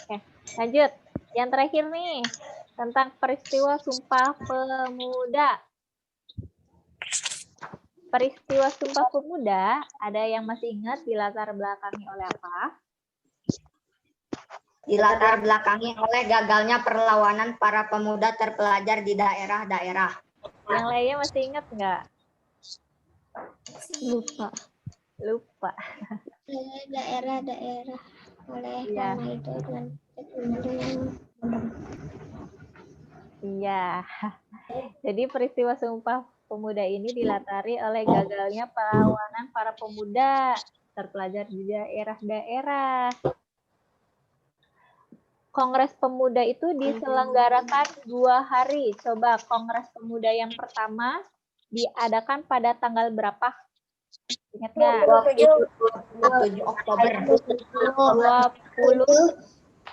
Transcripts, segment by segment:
Oke, lanjut. Yang terakhir nih, tentang peristiwa Sumpah Pemuda. Peristiwa Sumpah Pemuda, ada yang masih ingat dilatar belakangi oleh apa? Dilatar belakangi oleh gagalnya perlawanan para pemuda terpelajar di daerah-daerah. Yang lainnya masih ingat nggak? Lupa. Daerah-daerah oleh Iya. nama itu dan Iya. Jadi peristiwa Sumpah Pemuda ini dilatari oleh gagalnya perlawanan para pemuda terpelajar di daerah-daerah. Kongres Pemuda itu diselenggarakan 2 hari. Coba Kongres Pemuda yang pertama diadakan pada tanggal berapa? Ingat nggak? 27 Oktober.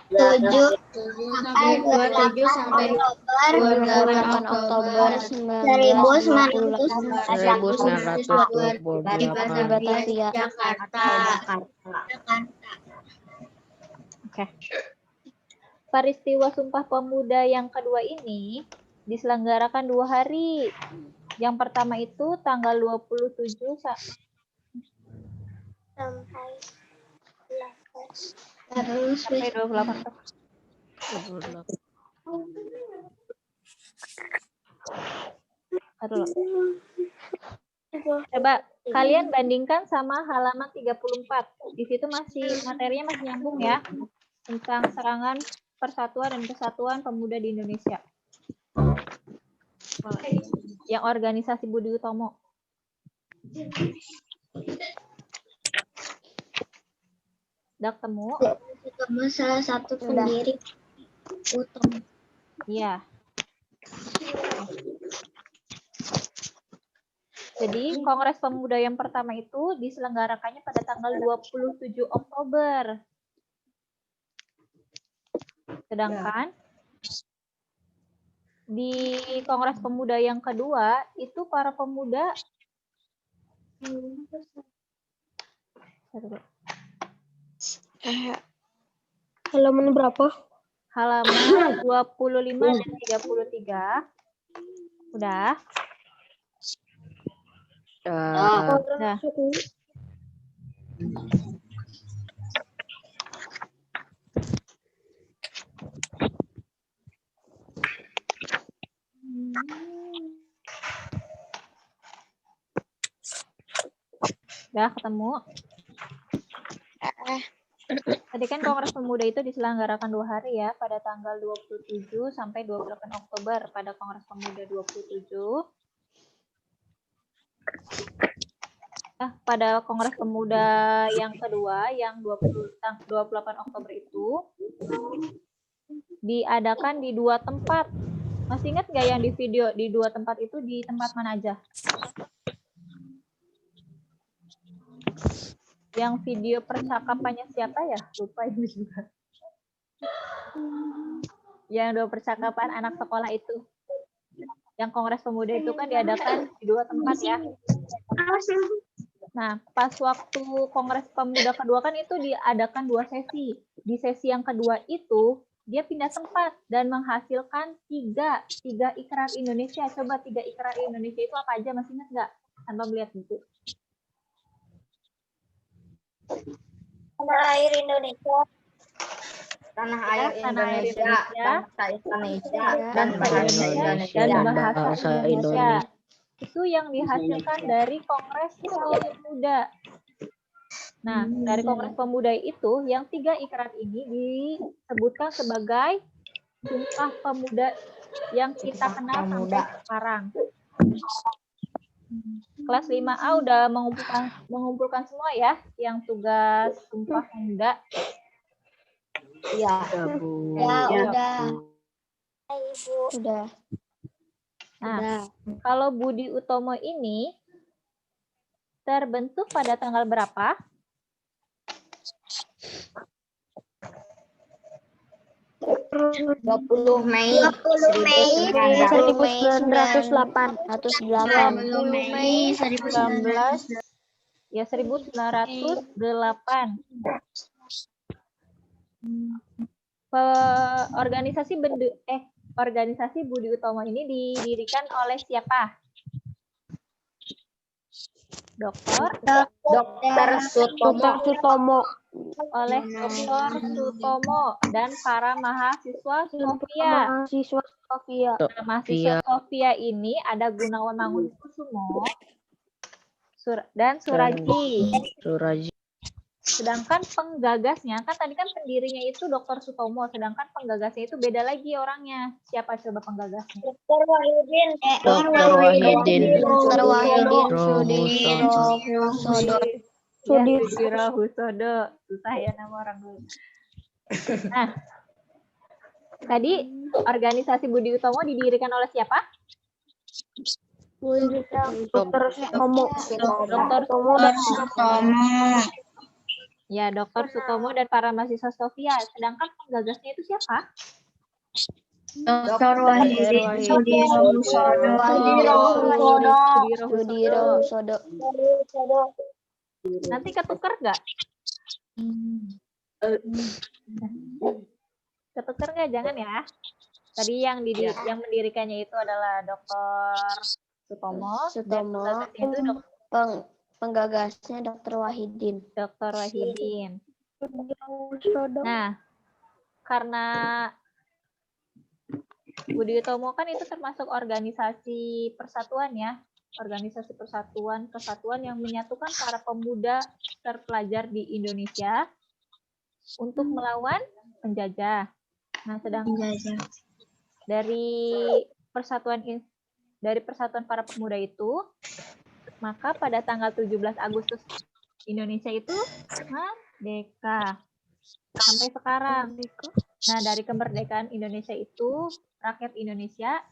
27 sampai 28 Oktober 1928 di Batavia, Jakarta. Oke. Peristiwa Sumpah Pemuda yang kedua ini diselenggarakan 2 hari. Yang pertama itu tanggal 27 sampai 28. Aduh. Coba kalian bandingkan sama halaman 34. Di situ materinya masih nyambung ya. Tentang serangan Persatuan dan Kesatuan Pemuda di Indonesia. Yang organisasi Budi Utomo. Udah ketemu? Salah satu pendiri Utomo. Iya. Jadi Kongres Pemuda yang pertama itu diselenggarakannya pada tanggal 27 Oktober. Sedangkan di Kongres Pemuda yang kedua itu para pemuda halaman berapa? Halaman 25 dan 33. Udah? Udah. Udah ketemu? Tadi kan Kongres Pemuda itu diselenggarakan 2 hari ya, pada tanggal 27 sampai 28 Oktober pada Kongres Pemuda 27. Pada Kongres Pemuda yang kedua, yang 28 Oktober itu, diadakan di 2 tempat. Masih ingat nggak yang di video di 2 tempat itu di tempat mana aja? Yang video percakapannya siapa ya? Lupa itu juga. Yang 2 percakapan anak sekolah itu. Yang Kongres Pemuda itu kan diadakan di 2 tempat ya. Nah, pas waktu Kongres Pemuda kedua kan itu diadakan 2 sesi. Di sesi yang kedua itu, dia pindah tempat dan menghasilkan 3 ikrar Indonesia. Coba 3 ikrar Indonesia itu apa aja? Masih ingat nggak? Tanpa melihat buku. Tanah air Indonesia. Tanah air Indonesia, bangsa Indonesia, dan bahasa bahasa dan Indonesia. bahasa Indonesia. Itu yang dihasilkan dari Kongres Pemuda. Nah, dari Kongres Pemuda itu, yang 3 ikrar ini disebutkan sebagai Sumpah Pemuda yang kita kenal sampai sekarang. Kelas 5A udah mengumpulkan semua ya, yang tugas Sumpah Pemuda. Iya. Ya, udah. Udah. Nah, kalau Budi Utomo ini terbentuk pada tanggal berapa? Mei 1908. 20 Mei 1919. Ya, 1908. Organisasi Budi Utomo ini didirikan oleh siapa? Dr. Sutomo. Oleh Dr. Sutomo dan para mahasiswa Sofia. Mahasiswa Sofia. Nah, mahasiswa Sofia ini ada Gunawan Mangunkusumo dan Suraji. Sedangkan penggagasnya, kan tadi kan pendirinya itu Dr. Sutomo, sedangkan penggagasnya itu beda lagi orangnya. Siapa coba penggagasnya? Dr. Wahidin. Sudiro Husodo. Susah ya nama orang dulu. Nah, tadi organisasi Budi Utomo didirikan oleh siapa? Dr. Sutomo. Dr. Sutomo. Ya, Dr. Sutomo dan para mahasiswa Sofia. Sedangkan penggagasnya itu siapa? Dr. Wahidin. Sudiro Husodo. Nanti ketuker nggak? Ketuker nggak? Jangan ya. Tadi yang mendirikannya itu adalah Dr. Sutomo. Dan penggagasnya itu Penggagasnya Dr. Wahidin. Dr. Wahidin. Nah, karena Budi Utomo kan itu termasuk organisasi persatuan ya. Organisasi persatuan, kesatuan yang menyatukan para pemuda terpelajar di Indonesia untuk melawan penjajah. Nah, sedangkan dari persatuan para pemuda itu, maka pada tanggal 17 Agustus Indonesia itu merdeka sampai sekarang. Nah, dari kemerdekaan Indonesia itu, rakyat Indonesia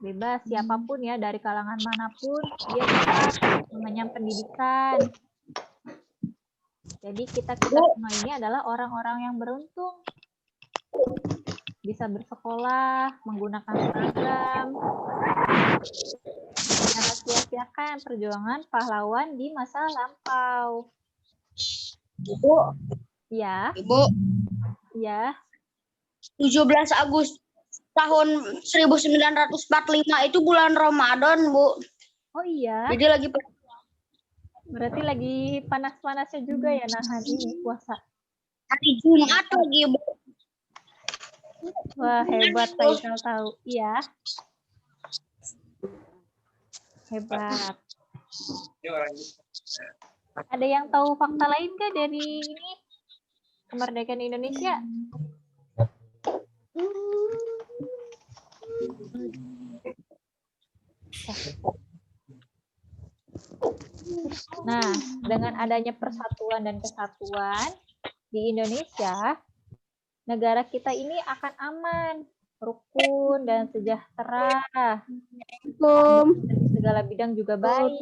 bebas, siapapun ya, dari kalangan manapun, dia dapat mengenyam pendidikan. Jadi kita semua ini adalah orang-orang yang beruntung. Bisa bersekolah, menggunakan seragam, jangan sia-siakan perjuangan pahlawan di masa lampau. Ibu. Ya. Ibu. Ya. 17 Agustus tahun 1945 itu bulan Ramadan, Bu. Oh iya. Jadi lagi berarti lagi panas-panasnya juga ya nahan ini puasa. Hari Jumat lagi, Bu. Wah, hebat Faisal tahu. Iya. Hebat. Ada yang tahu fakta lain nggak dari ini kemerdekaan Indonesia? Nah, dengan adanya persatuan dan kesatuan di Indonesia, negara kita ini akan aman, rukun, dan sejahtera. Di segala bidang juga baik.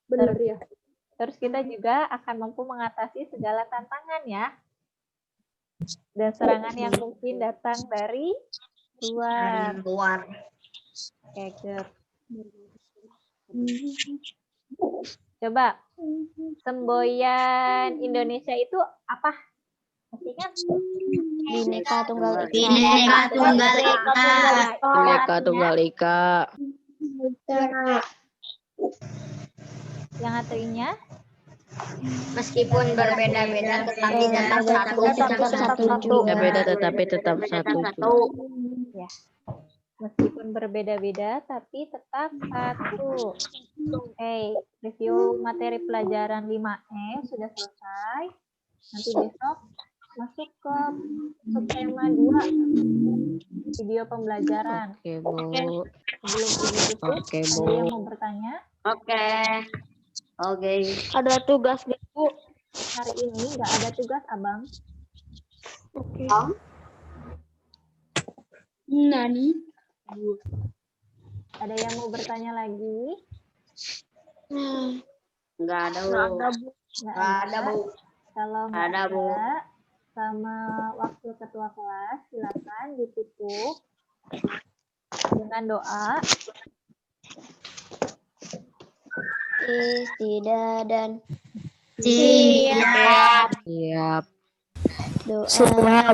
Benar ya. Terus kita juga akan mampu mengatasi segala tantangan ya. Dan serangan yang mungkin datang dari luar. Oke, good. Coba, semboyan Indonesia itu apa? Ingat? Bhinneka Tunggal Ika. Bhinneka Tunggal Ika. Yang artinya? Meskipun berbeda-beda tetapi tetap satu. Berbeda tetapi tetap satu. Ya. Meskipun berbeda-beda tapi tetap satu. Oke, review materi pelajaran 5E sudah selesai. Nanti besok masuk ke subtema 2 video pembelajaran. Oke, Bu. Sebelum video tutup, Oke, ada Bu. yang mau bertanya? Oke. Ada tugas Bu. Hari ini nggak ada tugas, Abang. Oke. Nani? Ada yang mau bertanya lagi? Enggak ada, Bu. Nggak ada, Bu. Kalau nggak Ada, Bu. sama waktu ketua kelas, silakan ditutup dengan doa. istidadan. Siap. Siap. Doa.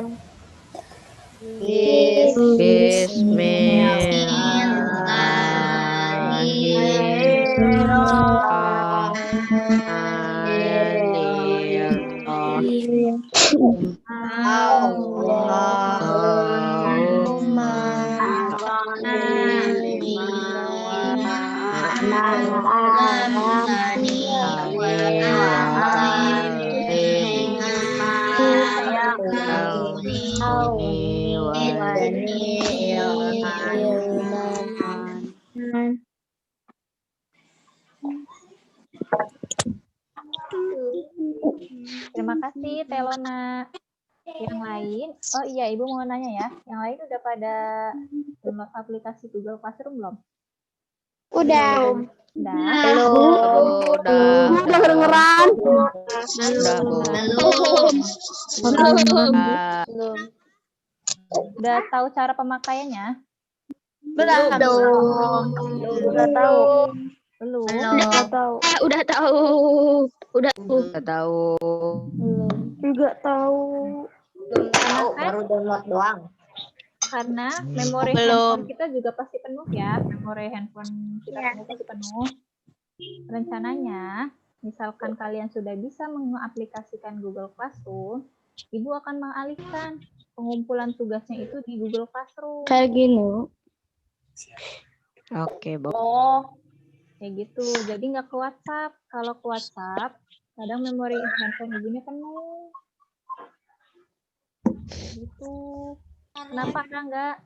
Terima kasih Telona. Yang lain, oh iya Ibu mau nanya ya. Yang lain udah pada download aplikasi Google Classroom belum? Udah. Udah. Udah. Udah kedengeran. Udah, Bu. Belum. Udah tahu cara pemakaiannya? Belum. Udah tahu. Belum. Udah tahu. Udah tahu. Udah tahu. Juga tahu. Belum tahu, baru download doang. Karena memori handphone kita juga pasti penuh ya. Memori handphone kita pasti penuh. Rencananya, misalkan kalian sudah bisa mengaplikasikan Google Classroom, Ibu akan mengalihkan pengumpulan tugasnya itu di Google Classroom. Kayak gini. Oke, Bu. Oh, kayak gitu. Jadi nggak ke WhatsApp. Kalau ke WhatsApp, kadang memori handphone ibunya penuh. Gitu. Kenapa enggak?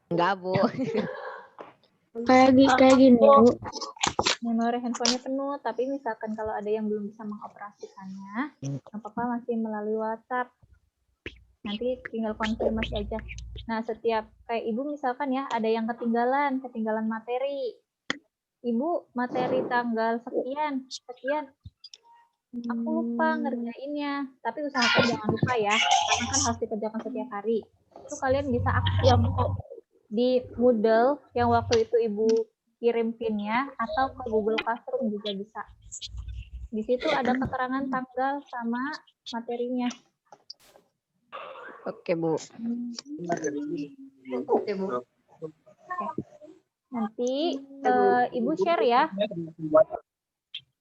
Enggak, Bu. Kayak gini. Memori handphonenya penuh, tapi misalkan kalau ada yang belum bisa mengoperasikannya, nggak apa-apa masih melalui WhatsApp. Nanti tinggal konfirmasi aja. Nah, setiap kayak Ibu misalkan ya, ada yang ketinggalan materi. Ibu, materi tanggal sekian. Aku lupa ngerjainnya, tapi usahakan jangan lupa ya, karena kan harus dikerjakan setiap hari. Itu kalian bisa akses di Moodle yang waktu itu Ibu kirim pinnya, atau ke Google Classroom juga bisa. Di situ ada keterangan tanggal sama materinya. Oke, Bu. Oke, Bu. Nanti Ibu share ya.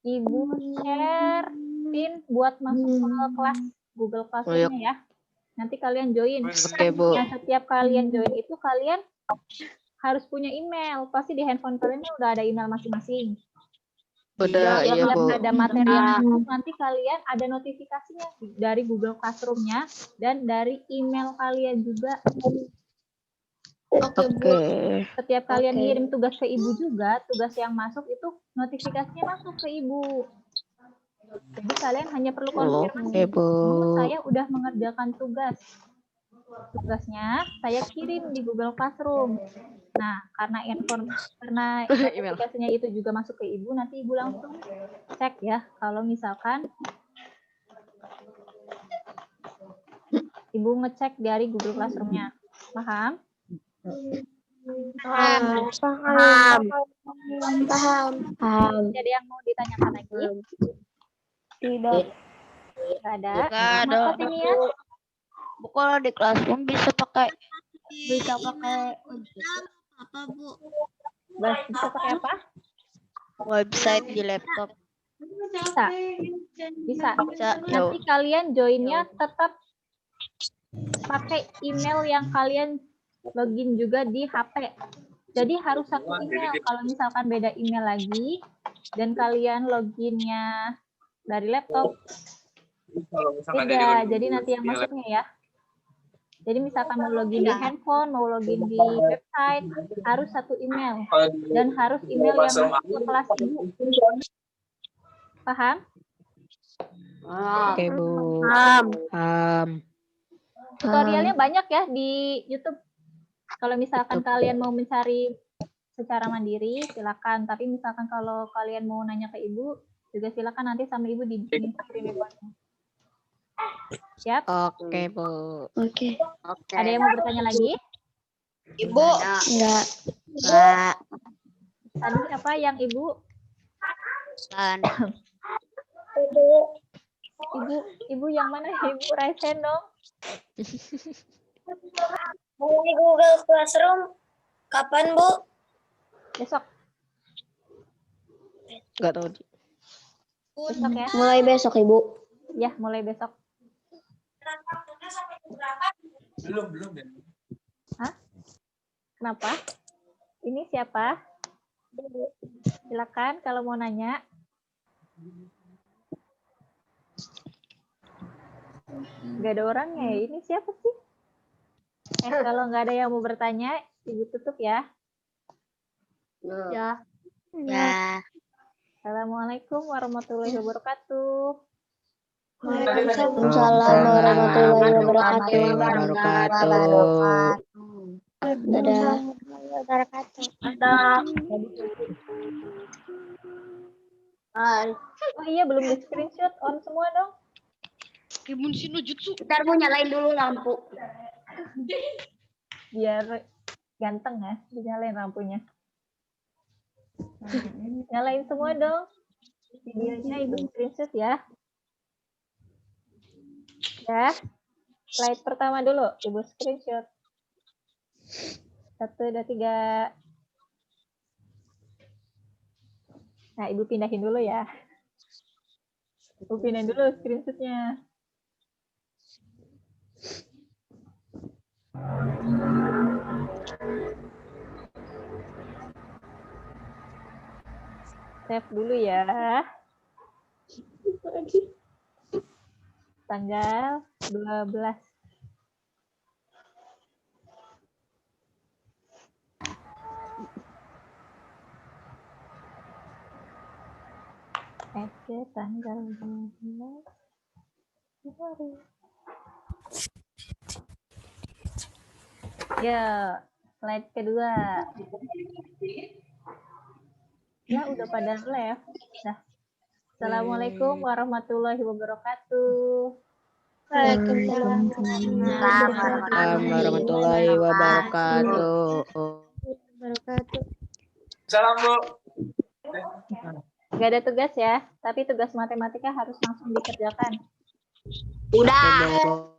Ibu share pin buat masuk ke kelas Google Classroom-nya ya. Nanti kalian join. Oke, Bu. Nah, setiap kalian join itu kalian harus punya email. Pasti di handphone kalian udah ada email masing-masing. Udah, iya, Setiap Bu. ada materi yang masuk, nanti kalian ada notifikasinya dari Google Classroom-nya dan dari email kalian juga. Oke. Setiap kalian ngirim tugas ke Ibu juga, tugas yang masuk itu notifikasinya masuk ke Ibu. Jadi kalian hanya perlu konfirmasi, Oke, Bu. saya udah mengerjakan tugasnya saya kirim di Google Classroom. Nah, karena notifikasinya itu juga masuk ke Ibu, nanti Ibu langsung cek ya, kalau misalkan Ibu ngecek dari Google Classroom-nya. Paham? Paham. Jadi yang mau ditanyakan lagi? Tidak. Nggak ada. Nggak ada. Kenapa sih, Nia? Kalau di Classroom bisa pakai Apa, Bu? Bisa pakai apa? website di laptop. Bisa. Nanti kalian joinnya tetap pakai email yang kalian login juga di HP. Jadi harus satu email. Kalau misalkan beda email lagi dan kalian loginnya dari laptop, beda. Jadi nanti yang masuknya ya. Jadi misalkan mau login di handphone, mau login di website, harus satu email. Dan harus email yang masuk ke kelas Ibu. Paham? Oke, Bu. Paham. Tutorialnya banyak ya di YouTube. Kalau misalkan kalian mau mencari secara mandiri, silakan. Tapi misalkan kalau kalian mau nanya ke Ibu, juga silakan nanti sama Ibu dikirim reportnya. Siap? Oke, Bu. Oke. Ada yang mau bertanya lagi? Ibu. Enggak. Tadi apa yang Ibu Kan. Ibu yang mana? Ibu raise hand dong. Mulai Google Classroom kapan, Bu? Besok. Nggak tahu. Besok ya. Mulai besok, Ibu. Ya, mulai besok. Belum ya. Hah? Kenapa? Ini siapa? Silakan kalau mau nanya. Nggak ada orangnya ya. Ini siapa sih? Kalau nggak ada yang mau bertanya, Ibu tutup ya. Ya. Ya. Assalamualaikum warahmatullahi wabarakatuh. Waalaikumsalam warahmatullahi wabarakatuh. Dadah. Oh iya, belum di screenshot. On semua dong. Ntar mau nyalain dulu lampu. Biar ganteng ya, dinyalain lampunya. Nyalain semua dong. Videonya Ibu screenshot ya. Ya. Slide pertama dulu, Ibu screenshot. 1, 2, 3. Nah, Ibu pindahin dulu ya. Ibu pindahin dulu screenshotnya. Save dulu ya. Tanggal 12. Oke, tanggal 12. Ya, slide kedua. Ya, udah pada left. Nah, Assalamualaikum warahmatullahi wabarakatuh. Waalaikumsalam. Warahmatullahi wabarakatuh. Salam, Bu. Gak ada tugas ya, tapi tugas matematika harus langsung dikerjakan. Udah. Oke, Bu.